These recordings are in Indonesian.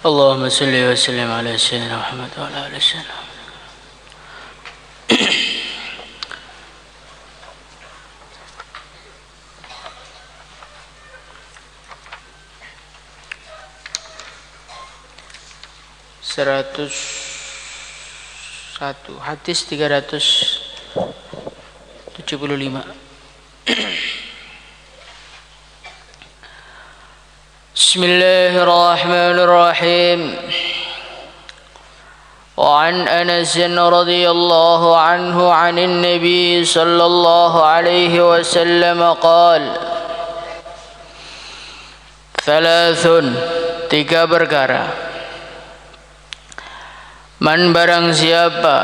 اللهم صل وسلم على سيدنا محمد وعلى آله وسلم. Seratus satu hadis 375. Bismillahirrahmanirrahim. وعن أنس رضي الله عنه عن النبي صلى الله عليه وسلم قال ثلاث tiga perkara man barang siapa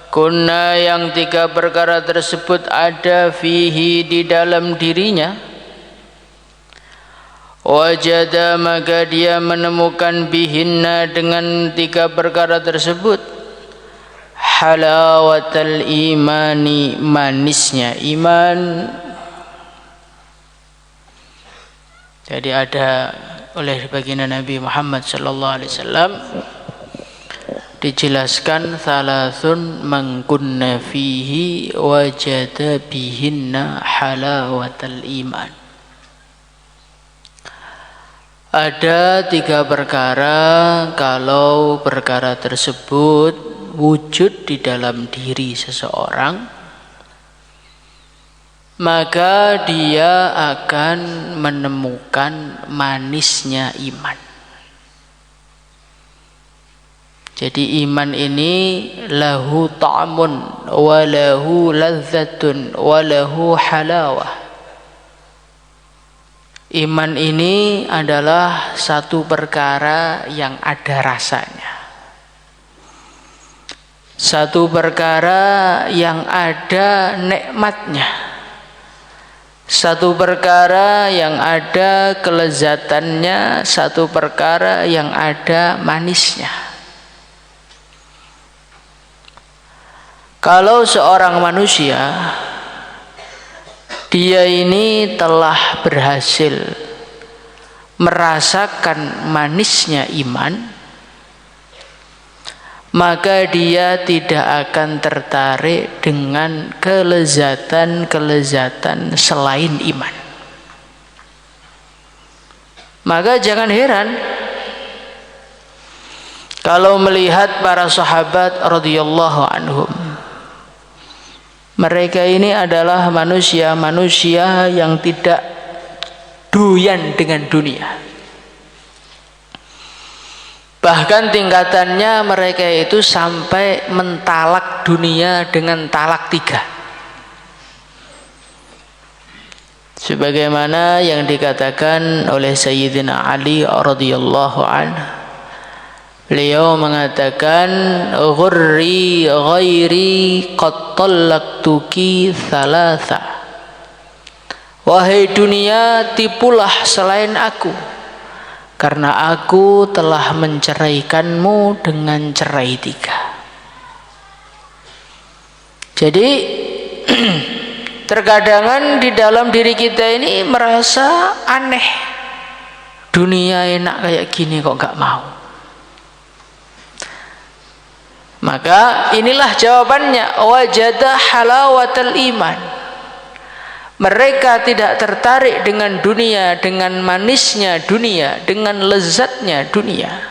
kunna yang tiga perkara tersebut ada fihi di dalam dirinya wajada maka dia menemukan bihinna dengan tiga perkara tersebut halawatal imani manisnya iman. Jadi ada oleh baginda Nabi Muhammad sallallahu alaihi wasallam dijelaskan thalathun man kunna fihi wajada bihinna halawatal iman. Ada tiga perkara kalau perkara tersebut wujud di dalam diri seseorang maka dia akan menemukan manisnya iman. Jadi iman ini lahu ta'mun wa lahu ladzatun wa lahu halawah. Iman ini adalah satu perkara yang ada rasanya. Satu perkara yang ada nikmatnya. Satu perkara yang ada kelezatannya, satu perkara yang ada manisnya. Kalau seorang manusia dia ini telah berhasil merasakan manisnya iman, maka dia tidak akan tertarik dengan kelezatan-kelezatan selain iman. Maka jangan heran kalau melihat para sahabat radhiyallahu anhum. Mereka ini adalah manusia-manusia yang tidak doyan dengan dunia. Bahkan tingkatannya mereka itu sampai mentalak dunia dengan talak 3. Sebagaimana yang dikatakan oleh Sayyidina Ali radhiyallahu anhu. Beliau mengatakan ghurri ghairi qad talaqtuki thalatha. Wahai dunia, tipulah selain aku karena aku telah menceraikanmu dengan cerai 3. Jadi terkadangan di dalam diri kita ini merasa aneh, dunia enak kayak gini kok gak mau. Maka inilah jawabannya, wajada halawatal iman. Mereka tidak tertarik dengan dunia, dengan manisnya dunia, dengan lezatnya dunia,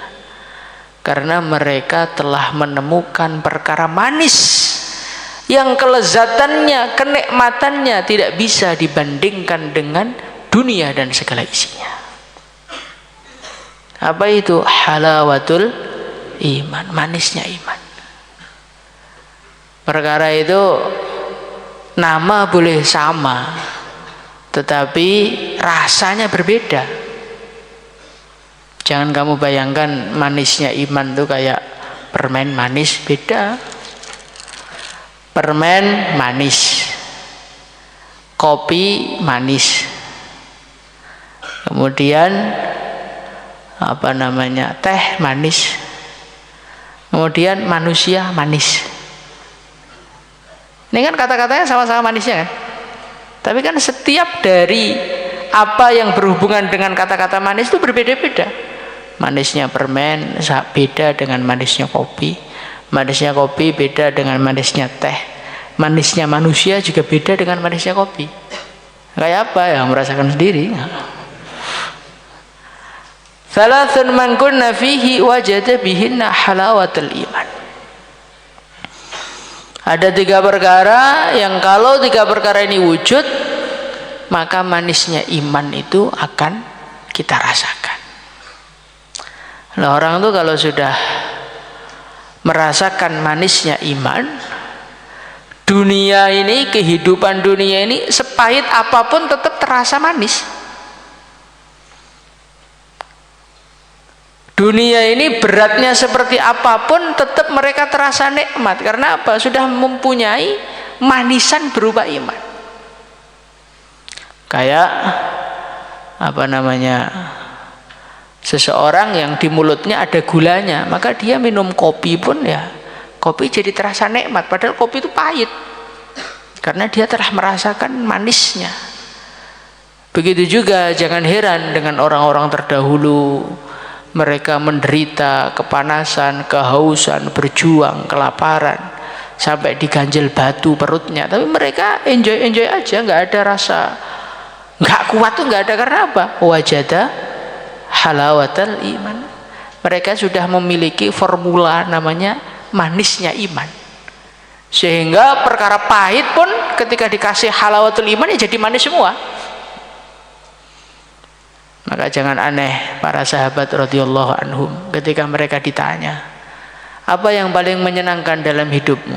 karena mereka telah menemukan perkara manis yang kelezatannya, kenikmatannya tidak bisa dibandingkan dengan dunia dan segala isinya. Apa itu halawatul iman, manisnya iman? Perkara itu nama boleh sama, tetapi rasanya berbeda. Jangan kamu bayangkan manisnya iman itu kayak permen manis, beda. Permen manis, kopi manis, kemudian teh manis, kemudian manusia manis. Ini kan kata-katanya sama-sama manisnya kan? Tapi kan setiap dari apa yang berhubungan dengan kata-kata manis itu berbeda-beda. Manisnya permen beda dengan manisnya kopi. Manisnya kopi beda dengan manisnya teh. Manisnya manusia juga beda dengan manisnya kopi. Kayak apa ya, merasakan sendiri. Thalathun man kunna fihi wajada bihinna halawatul iman. Ada 3 perkara yang kalau 3 perkara ini wujud, maka manisnya iman itu akan kita rasakan. Nah, orang tuh kalau sudah merasakan manisnya iman, dunia ini, kehidupan dunia ini sepahit apapun tetap terasa manis. Dunia ini beratnya seperti apapun tetap mereka terasa nikmat. Karena apa? Sudah mempunyai manisan berupa iman. Kayak seseorang yang di mulutnya ada gulanya, maka dia minum kopi pun ya kopi jadi terasa nikmat, padahal kopi itu pahit karena dia telah merasakan manisnya. Begitu juga jangan heran dengan orang-orang terdahulu, mereka menderita kepanasan, kehausan, berjuang, kelaparan sampai diganjel batu perutnya, tapi mereka enjoy aja, nggak ada rasa, nggak kuat tuh nggak ada. Karena apa? Wajada halawatul iman. Mereka sudah memiliki formula namanya manisnya iman, sehingga perkara pahit pun ketika dikasih halawatul iman ya jadi manis semua. Maka jangan aneh para sahabat radhiyallahu anhum ketika mereka ditanya, apa yang paling menyenangkan dalam hidupmu?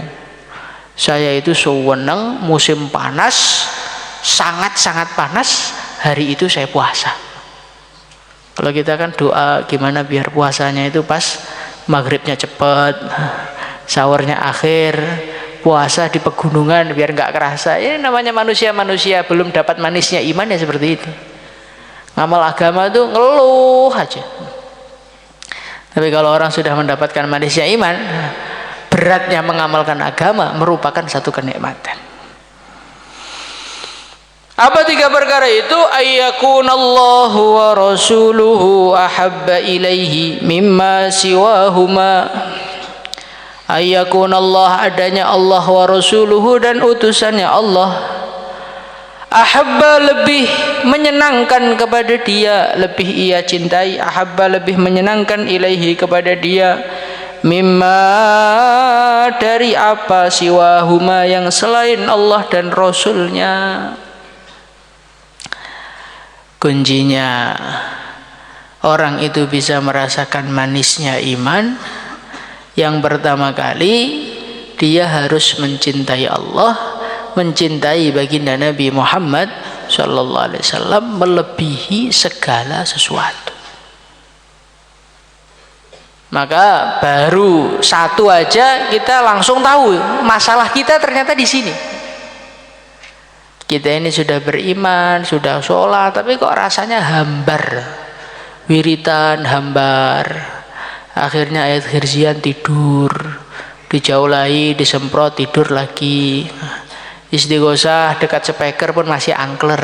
Saya itu sewenang musim panas, sangat-sangat panas, hari itu saya puasa. Kalau kita kan doa gimana biar puasanya itu pas maghribnya cepat, sahurnya akhir, puasa di pegunungan biar nggak kerasa. Ini namanya manusia belum dapat manisnya iman ya seperti itu. Ngamal agama itu ngeluh aja. Tapi kalau orang sudah mendapatkan manisnya iman, beratnya mengamalkan agama merupakan satu kenikmatan. Apa 3 perkara itu? Ayyakunallahu wa rasuluhu ahabba ilaihi mimma siwahuma. Ayyakunallah, adanya Allah, wa rasuluhu, dan utusannya Allah, ahabba, lebih menyenangkan kepada dia, lebih ia cintai, ahabba, lebih menyenangkan, ilaihi, kepada dia, mimma, dari apa, siwahuma, yang selain Allah dan Rasulnya. Kuncinya orang itu bisa merasakan manisnya iman, yang pertama kali dia harus mencintai Allah, mencintai baginda Nabi Muhammad sallallahu alaihi wasallam melebihi segala sesuatu. Maka baru satu aja kita langsung tahu masalah kita ternyata di sini. Kita ini sudah beriman, sudah sholat, tapi kok rasanya hambar, wiritan hambar, akhirnya ayat khirzian tidur, dijaulahi, disemprot, tidur lagi, istighosah dekat speaker pun masih angkler.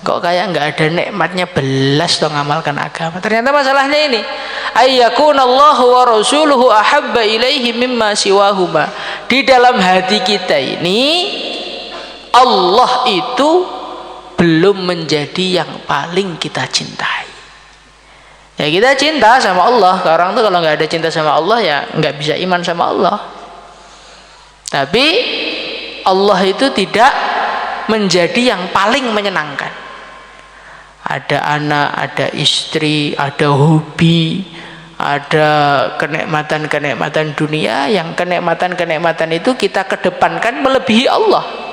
Kok kayak nggak ada nikmatnya belas dong ngamalkan agama. Ternyata masalahnya ini, ayyakunallahu wa rasuluhu ahabba ilaihi mimma siwahuma. Di dalam hati kita ini Allah itu belum menjadi yang paling kita cintai. Ya kita cinta sama Allah. Orang tuh kalau nggak ada cinta sama Allah ya nggak bisa iman sama Allah. Tapi Allah itu tidak menjadi yang paling menyenangkan. Ada anak, ada istri, ada hobi, ada kenikmatan-kenikmatan dunia, yang kenikmatan-kenikmatan itu kita kedepankan melebihi Allah.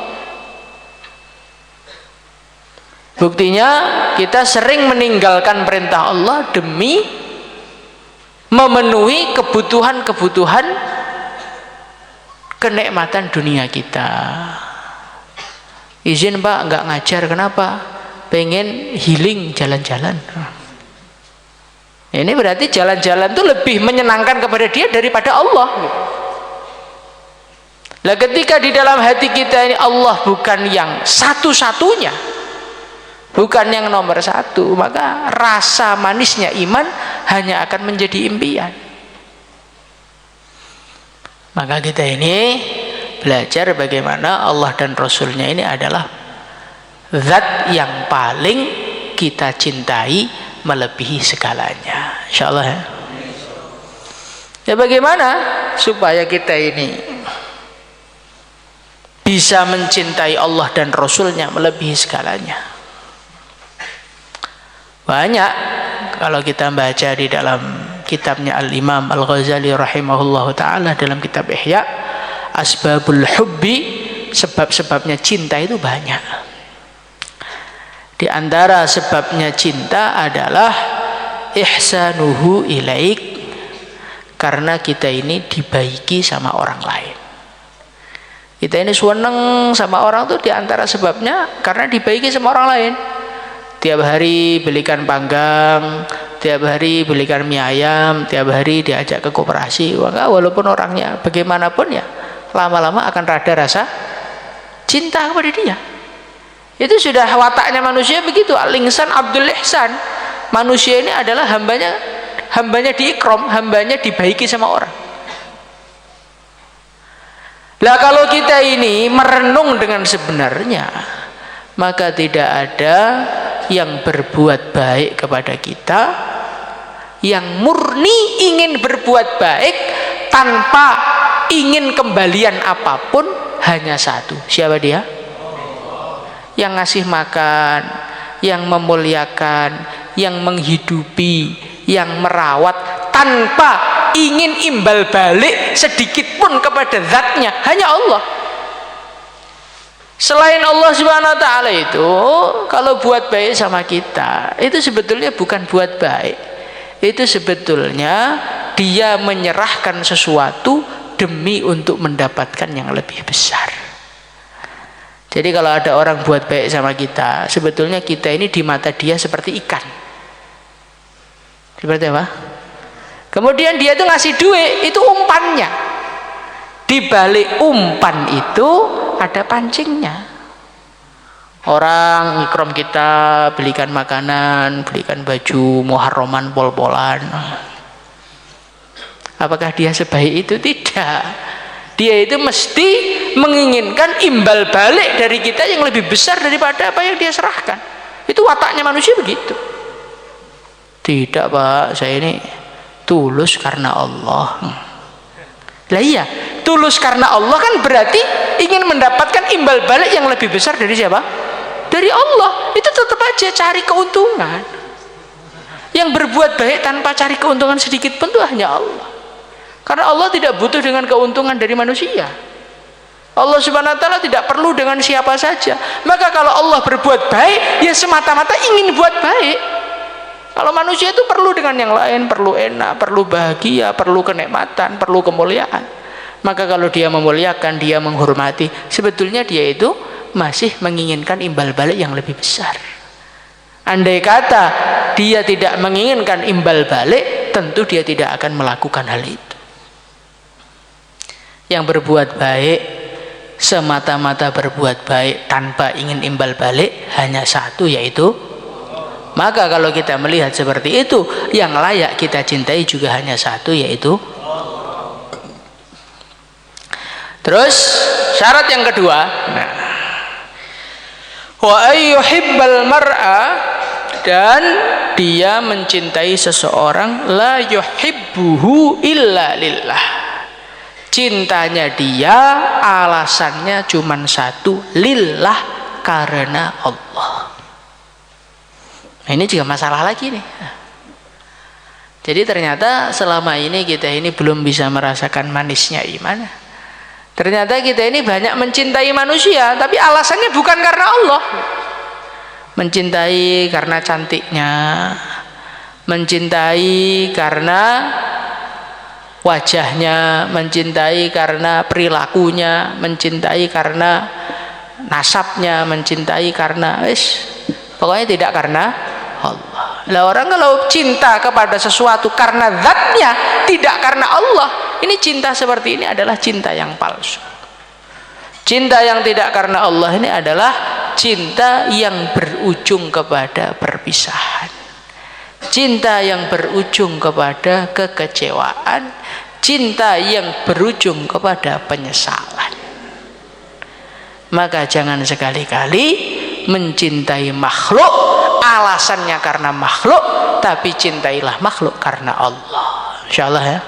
Buktinya kita sering meninggalkan perintah Allah demi memenuhi kebutuhan-kebutuhan kenikmatan dunia kita. Izin Pak nggak ngajar, kenapa? Pengen healing, jalan-jalan. Ini berarti jalan-jalan itu lebih menyenangkan kepada dia daripada Allah. Lah ketika di dalam hati kita ini Allah bukan yang satu-satunya, bukan yang nomor satu, maka rasa manisnya iman hanya akan menjadi impian. Maka kita ini belajar bagaimana Allah dan Rasulnya ini adalah zat yang paling kita cintai melebihi segalanya. Insyaallah ya. Ya bagaimana supaya kita ini bisa mencintai Allah dan Rasulnya melebihi segalanya? Banyak kalau kita baca di dalam kitabnya Al-Imam Al-Ghazali rahimahullahu ta'ala dalam kitab Ihya, asbabul hubbi, sebab-sebabnya cinta itu banyak. Di antara sebabnya cinta adalah ihsanuhu ilaik, karena kita ini dibaiki sama orang lain. Kita ini seneng sama orang tuh di antara sebabnya karena dibaiki sama orang lain. Tiap hari belikan panggang, tiap hari belikan mie ayam, tiap hari diajak ke koperasi. Maka walaupun orangnya bagaimanapun ya, lama-lama akan rada rasa cinta kepada dia. Itu sudah wataknya manusia begitu. Al-insan Abdul Ihsan. Manusia ini adalah hambanya diikram, hambanya dibaiki sama orang. Lah kalau kita ini merenung dengan sebenarnya, maka tidak ada yang berbuat baik kepada kita, yang murni ingin berbuat baik tanpa ingin kembalian apapun, hanya satu. Siapa dia? Yang ngasih makan, yang memuliakan, yang menghidupi, yang merawat tanpa ingin imbal balik sedikit pun kepada zatnya, hanya Allah. Selain Allah Subhanahu wa ta'ala itu, kalau buat baik sama kita, itu sebetulnya bukan buat baik. Itu sebetulnya dia menyerahkan sesuatu demi untuk mendapatkan yang lebih besar. Jadi kalau ada orang buat baik sama kita, sebetulnya kita ini di mata dia seperti ikan. Seperti apa? Kemudian dia itu ngasih duit, itu umpannya. Di balik umpan itu ada pancingnya. Orang ikram kita, belikan makanan, belikan baju, muharraman, pol-polan. Apakah dia sebaik itu? Tidak. Dia itu mesti menginginkan imbal balik dari kita yang lebih besar daripada apa yang dia serahkan. Itu wataknya manusia begitu. Tidak Pak, saya ini tulus karena Allah. Lah iya, tulus karena Allah kan berarti ingin mendapatkan imbal balik yang lebih besar dari siapa? Dari Allah. Itu tetap aja cari keuntungan. Yang berbuat baik tanpa cari keuntungan sedikit pun itu hanya Allah. Karena Allah tidak butuh dengan keuntungan dari manusia. Allah Subhanahu wa ta'ala tidak perlu dengan siapa saja. Maka kalau Allah berbuat baik, ya semata-mata ingin buat baik. Kalau manusia itu perlu dengan yang lain, perlu enak, perlu bahagia, perlu kenikmatan, perlu kemuliaan. Maka kalau dia memuliakan, dia menghormati, sebetulnya dia itu masih menginginkan imbal balik yang lebih besar. Andai kata dia tidak menginginkan imbal balik, tentu dia tidak akan melakukan hal itu. Yang berbuat baik, semata-mata berbuat baik tanpa ingin imbal balik, hanya satu, yaitu. Maka kalau kita melihat seperti itu, yang layak kita cintai juga hanya satu, yaitu. Terus syarat yang kedua, wa ayyuhibbal mar'a, dan dia mencintai seseorang, la yuhibbuhu illa lillah. Cintanya dia alasannya cuma satu, lillah, karena Allah. Nah, ini juga masalah lagi nih. Jadi ternyata selama ini kita ini belum bisa merasakan manisnya iman. Ternyata kita ini banyak mencintai manusia, tapi alasannya bukan karena Allah. Mencintai karena cantiknya, mencintai karena wajahnya, mencintai karena perilakunya, mencintai karena nasabnya, mencintai karena pokoknya tidak karena Allah. Lah orang kalau cinta kepada sesuatu karena zatnya, tidak karena Allah, ini cinta seperti ini adalah cinta yang palsu. Cinta yang tidak karena Allah ini adalah cinta yang berujung kepada perpisahan, cinta yang berujung kepada kekecewaan, cinta yang berujung kepada penyesalan. Maka jangan sekali-kali mencintai makhluk alasannya karena makhluk, tapi cintailah makhluk karena Allah. Insyaallah ya.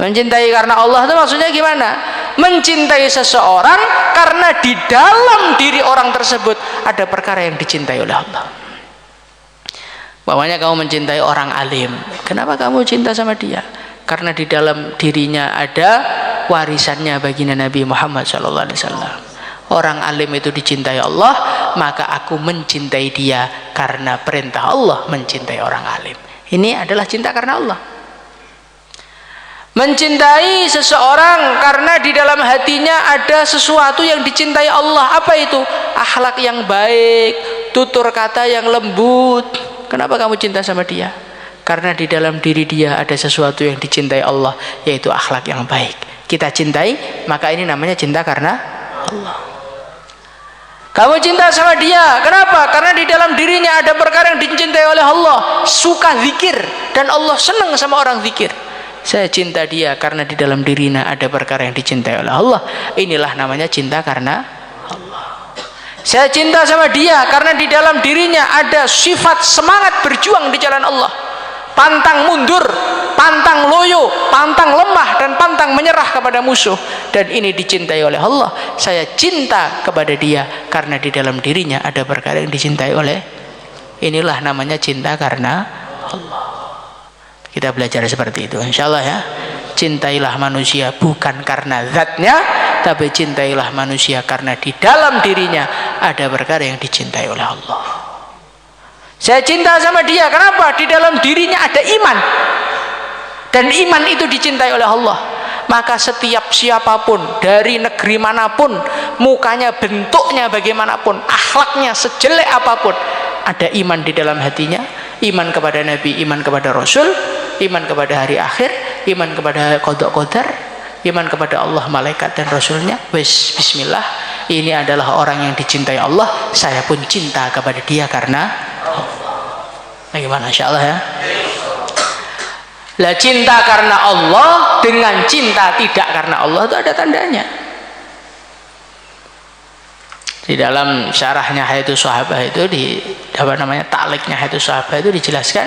Mencintai karena Allah itu maksudnya gimana? Mencintai seseorang karena di dalam diri orang tersebut ada perkara yang dicintai oleh Allah. Bawahnya kamu mencintai orang alim, kenapa kamu cinta sama dia? Karena di dalam dirinya ada warisannya baginda Nabi Muhammad SAW. Orang alim itu dicintai Allah, maka aku mencintai dia karena perintah Allah mencintai orang alim. Ini adalah cinta karena Allah. Mencintai seseorang karena di dalam hatinya ada sesuatu yang dicintai Allah. Apa itu? Akhlak yang baik, tutur kata yang lembut. Kenapa kamu cinta sama dia? Karena di dalam diri dia ada sesuatu yang dicintai Allah, yaitu akhlak yang baik. Kita cintai, maka ini namanya cinta karena Allah. Kamu cinta sama dia, kenapa? Karena di dalam dirinya ada perkara yang dicintai oleh Allah. Suka zikir, dan Allah senang sama orang zikir. Saya cinta dia karena di dalam dirinya ada perkara yang dicintai oleh Allah. Inilah namanya cinta karena Allah. Saya cinta sama dia karena di dalam dirinya ada sifat semangat berjuang di jalan Allah. Pantang mundur, pantang loyo, pantang lemah, dan pantang menyerah kepada musuh. Dan ini dicintai oleh Allah. Saya cinta kepada dia karena di dalam dirinya ada perkara yang dicintai oleh. Inilah namanya cinta karena Allah. Kita belajar seperti itu, insyaallah ya. Cintailah manusia bukan karena zatnya, tapi cintailah manusia karena di dalam dirinya ada perkara yang dicintai oleh Allah. Saya cinta sama dia, kenapa? Di dalam dirinya ada iman, dan iman itu dicintai oleh Allah. Maka setiap siapapun dari negeri manapun, mukanya bentuknya bagaimanapun, akhlaknya sejelek apapun, ada iman di dalam hatinya. Iman kepada Nabi, iman kepada Rasul, iman kepada hari akhir, iman kepada qada qadar, iman kepada Allah, malaikat dan Rasulnya. Wes, bismillah, ini adalah orang yang dicintai Allah. Saya pun cinta kepada dia karena Allah. Bagaimana, insyaallah ya. Lah, cinta karena Allah dengan cinta tidak karena Allah itu ada tandanya. Di dalam syarahnya Hayatus Sahabah itu, di apa namanya, takliknya Hayatus Sahabah itu dijelaskan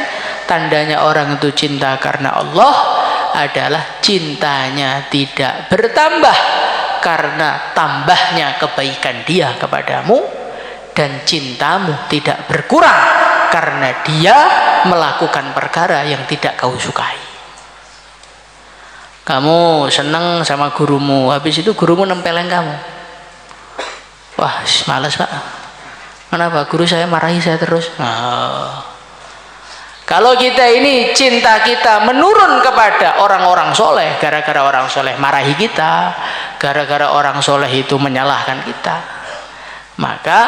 tandanya orang itu cinta karena Allah adalah cintanya tidak bertambah karena tambahnya kebaikan dia kepadamu, dan cintamu tidak berkurang karena dia melakukan perkara yang tidak kau sukai. Kamu senang sama gurumu, habis itu gurumu nempelin kamu. Wah, malas pak. Kenapa? Guru saya marahi saya terus. Kalau kita ini cinta kita menurun kepada orang-orang soleh, gara-gara orang soleh marahi kita, gara-gara orang soleh itu menyalahkan kita, maka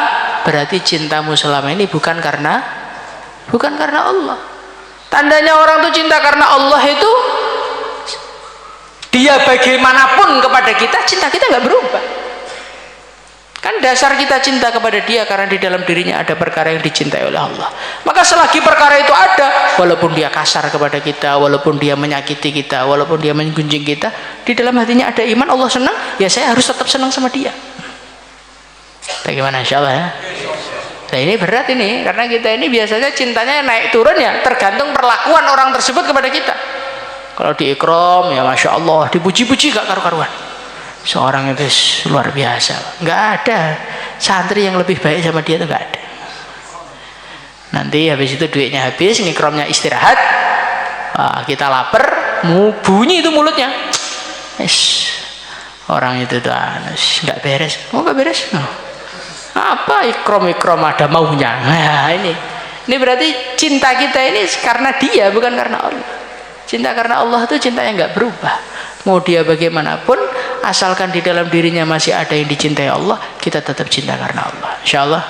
berarti cintamu selama ini bukan karena Allah. Tandanya orang itu cinta karena Allah itu, dia bagaimanapun kepada kita, cinta kita nggak berubah. Kan dasar kita cinta kepada dia karena di dalam dirinya ada perkara yang dicintai oleh Allah. Maka selagi perkara itu ada, walaupun dia kasar kepada kita, walaupun dia menyakiti kita, walaupun dia menggunjing kita, di dalam hatinya ada iman, Allah senang, ya saya harus tetap senang sama dia. Bagaimana, insyaallah ya. Nah, ini berat ini, karena kita ini biasanya cintanya naik turun ya, tergantung perlakuan orang tersebut kepada kita. Kalau di ikram ya masya Allah, dipuji-puji gak karu-karuan. Seorang itu luar biasa, nggak ada santri yang lebih baik sama dia, itu nggak ada. Nanti habis itu duitnya habis, ngikromnya istirahat, kita lapar, mau bunyi itu mulutnya, orang itu tuh nggak beres. Nggak beres, apa ikrom ada maunya. Nah, ini berarti cinta kita ini karena dia, bukan karena Allah. Cinta karena Allah itu cinta yang nggak berubah, mau dia bagaimanapun, asalkan di dalam dirinya masih ada yang dicintai Allah, kita tetap cinta karena Allah, insyaallah.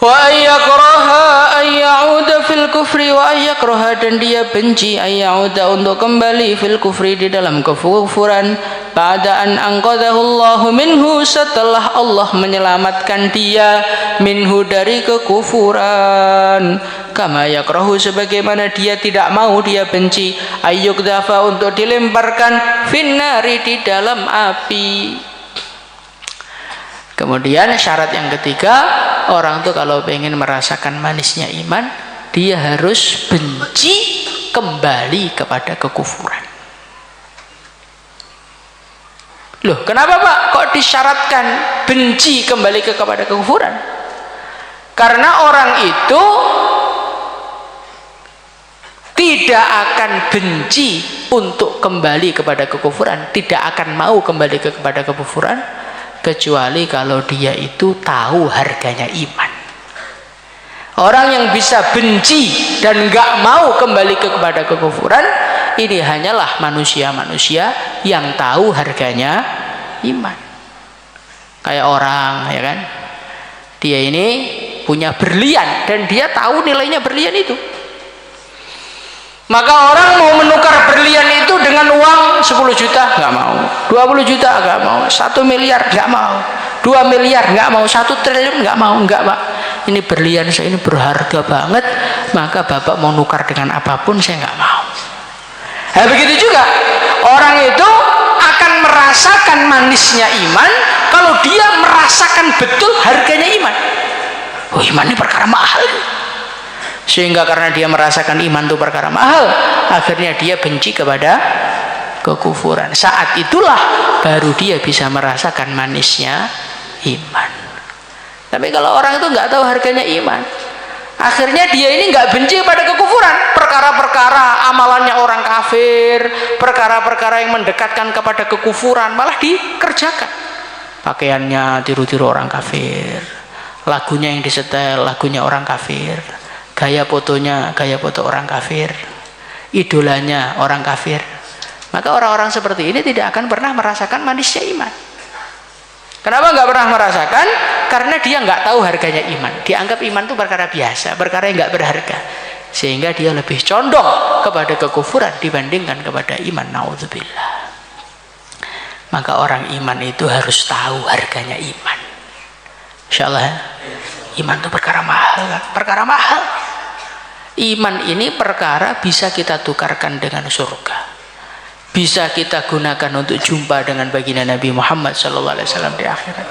wa ayyakraha ayyauda fil kufri, wa ayyakraha, dan dia benci ayyauda untuk kembali fil kufri di dalam kekufuran, ba'da an anqadhahu Allahu minhu, setelah Allah menyelamatkan dia minhu dari kekufuran, kama yakrahu, sebagaimana dia tidak mau, dia benci ayyukdafa untuk dilemparkan finnari di dalam api. Kemudian syarat yang ketiga, orang tuh kalau pengen merasakan manisnya iman, dia harus benci kembali kepada kekufuran. Loh, kenapa Pak kok disyaratkan benci kembali kepada kekufuran? Karena orang itu tidak akan benci untuk kembali kepada kekufuran, tidak akan mau kembali kepada kekufuran, kecuali kalau dia itu tahu harganya iman. Orang yang bisa benci dan gak mau kembali kepada kekufuran, ini hanyalah manusia-manusia yang tahu harganya iman. Kayak orang, ya kan, dia ini punya berlian dan dia tahu nilainya berlian itu, maka orang mau menukar berlian itu dengan uang 10 juta nggak mau, 20 juta nggak mau, 1 miliar nggak mau, 2 miliar nggak mau, 1 triliun nggak mau. Nggak Pak, ini berlian saya ini berharga banget, maka Bapak mau nukar dengan apapun saya nggak mau. Nah, begitu juga orang itu akan merasakan manisnya iman kalau dia merasakan betul harganya iman. Oh, iman ini perkara mahal. Sehingga karena dia merasakan iman itu perkara mahal, akhirnya dia benci kepada kekufuran. Saat itulah baru dia bisa merasakan manisnya iman. Tapi kalau orang itu nggak tahu harganya iman, akhirnya dia ini nggak benci pada kekufuran. Perkara-perkara amalannya orang kafir, perkara-perkara yang mendekatkan kepada kekufuran malah dikerjakan. Pakaiannya tiru-tiru orang kafir, lagunya yang disetel lagunya orang kafir, gaya fotonya gaya foto orang kafir, idolanya orang kafir. Maka orang-orang seperti ini tidak akan pernah merasakan manisnya iman. Kenapa nggak pernah merasakan? Karena dia nggak tahu harganya iman. Dianggap iman itu perkara biasa, perkara yang nggak berharga, sehingga dia lebih condong kepada kekufuran dibandingkan kepada iman. Naudzubillah. Maka orang iman itu harus tahu harganya iman. Insyaallah ya? Iman itu perkara mahal kan? Perkara mahal. Iman ini perkara bisa kita tukarkan dengan surga, bisa kita gunakan untuk jumpa dengan baginda Nabi Muhammad SAW di akhirat,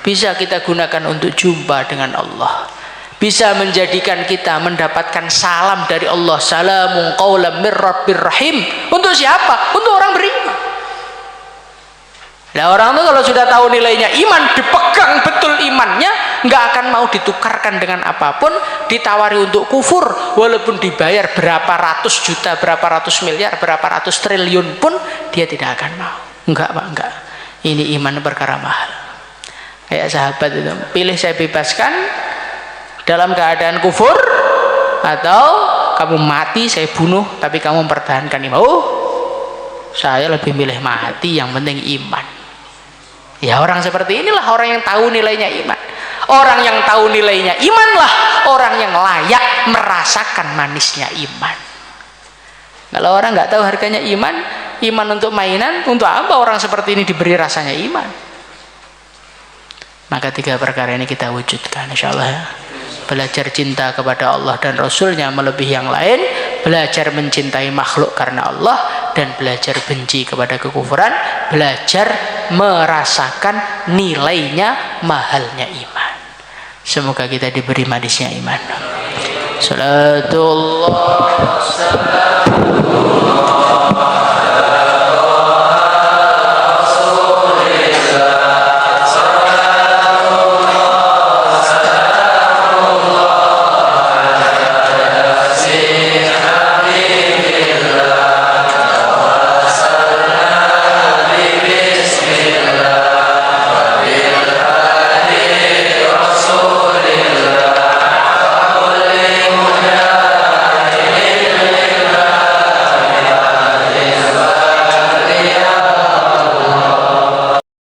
bisa kita gunakan untuk jumpa dengan Allah, bisa menjadikan kita mendapatkan salam dari Allah, salamun qaulam mir rabbir rahim. Untuk siapa? Untuk orang beriman. Nah, orang itu kalau sudah tahu nilainya iman, dipegang betul imannya, nggak akan mau ditukarkan dengan apapun. Ditawari untuk kufur, walaupun dibayar berapa ratus juta, berapa ratus miliar, berapa ratus triliun pun dia tidak akan mau. Enggak Pak, enggak. Ini iman perkara mahal. Kayak sahabat itu, pilih saya bebaskan dalam keadaan kufur, atau kamu mati saya bunuh tapi kamu mempertahankan iman. Oh, saya lebih milih mati, yang penting iman. Ya, orang seperti inilah orang yang tahu nilainya iman. Orang yang tahu nilainya imanlah orang yang layak merasakan manisnya iman. Kalau orang nggak tahu harganya iman, iman untuk mainan, untuk apa orang seperti ini diberi rasanya iman? Maka 3 perkara ini kita wujudkan, insyaallah ya. Belajar cinta kepada Allah dan Rasulnya melebihi yang lain, belajar mencintai makhluk karena Allah, dan belajar benci kepada kekufuran, belajar merasakan nilainya mahalnya iman. Semoga kita diberi manisnya iman. Salatullah